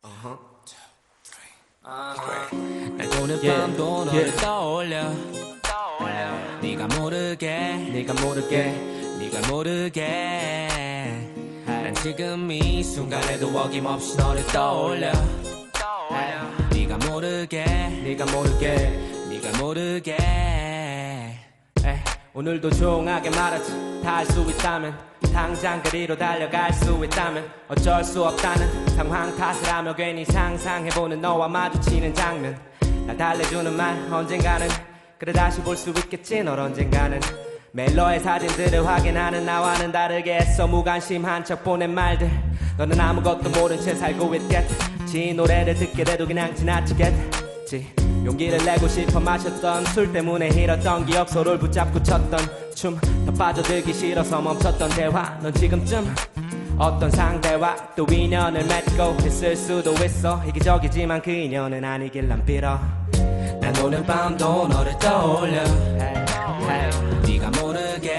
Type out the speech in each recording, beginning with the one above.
날 오늘 밤도 너를 떠올려 네가 모르게 난 지금 이 순간에도 어김없이 너를 떠올려 네가 모르게 오늘도 조용하게 말하지. 다 할 수 있다면 당장 그리로 달려갈 수 있다면 어쩔 수 없다는 상황 탓을 하며 괜히 상상해보는 너와 마주치는 장면. 날 달래주는 말 언젠가는 그래 다시 볼 수 있겠지. 널 언젠가는 매일 너의 사진들을 확인하는 나와는 다르게 애써 무관심한 척 보낸 말들. 너는 아무것도 모른 채 살고 있겠지. 노래를 듣게 돼도 그냥 지나치겠지. 용기를 내고 싶어 마셨던 술 때문에 잃었던 기억 서로를 붙잡고 췄던 춤. 더 빠져들기 싫어서 멈췄던 대화. 넌 지금쯤 어떤 상대와 또 인연을 맺고 있을 수도 있어. 이기적이지만 그 인연은 아니길 난 빌어. 난 오늘 밤도 너를 떠올려 네가 모르게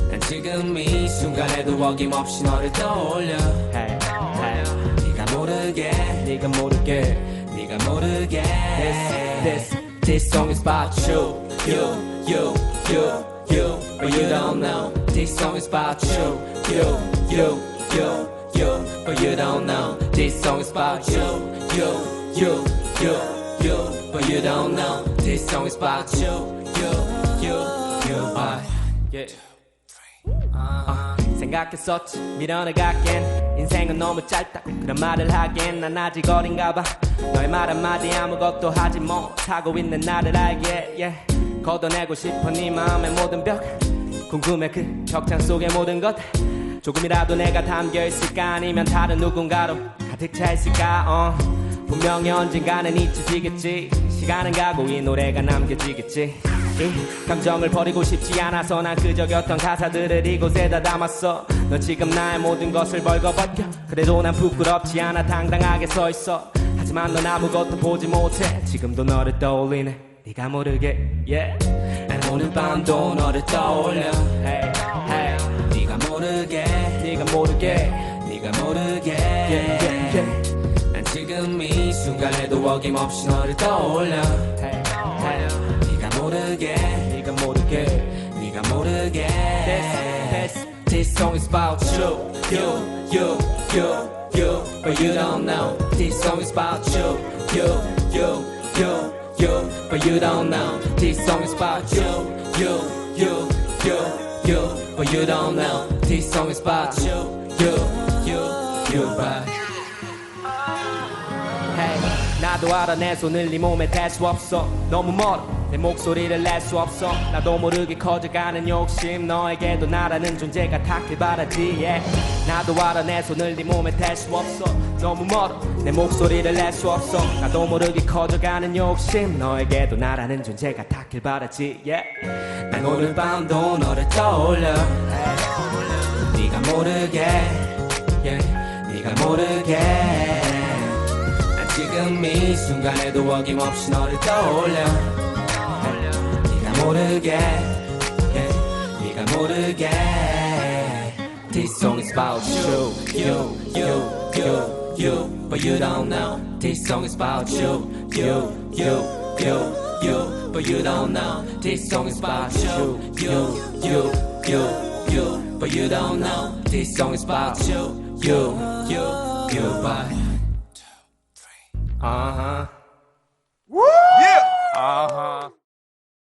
난 지금 이 순간에도 어김없이 너를 떠올려 네가 모르게 This song is about you But you don't know This song is about you But you don't know This song is about you But you don't know This song is about you 생각했었지 미련을 갖기엔 인생은 너무 짧다 그런 말을 하기엔 난 아직 어린가 봐. 너의 말 한마디 아무것도 하지 못하고 있는 나를 알기에 걷어내고 싶어 네 마음의 모든 벽. 궁금해 그 벽장 속의 모든 것. 조금이라도 내가 담겨있을까 아니면 다른 누군가로 가득 차있을까. 분명히 언젠가는 잊혀지겠지. 시간은 가고 이 노래가 남겨지겠지. 이 감정을 버리고 싶지 않아서 난 그저 곁던 가사들을 이곳에다 담았어. 넌 지금 나의 모든 것을 벌거벗겨. 그래도 난 부끄럽지 않아 당당하게 서있어. 하지만 넌 아무것도 보지 못해. 지금도 너를 떠올리네 네가 모르게 난 오늘 밤도 너를 떠올려 네가 모르게 난 지금 이 순간에도 어김없이 너를 떠올려 네가 모르게 This song is about you But you don't know This song is about you But you don't know This song is about you But you don't know This song is about you 나도 알아 내 손을 네 몸에 댈 수 없어. 너무 멀어 내 목소리를 낼 수 없어. 나도 모르게 커져가는 욕심. 너에게도 나라는 존재가 닿길 바라지 나도 알아 내 손을 네 몸에 댈 수 없어. 너무 멀어 내 목소리를 낼 수 없어. 나도 모르게 커져가는 욕심. 너에게도 나라는 존재가 닿길 바라지 난 오늘 밤도 너를 떠올려 네가 모르게 지금 이 순간에도 어김없이 너를 떠올려 네가 모르게 This song is about you But you don't know This song is about you But you don't know This song is about you But you don't know This song is about you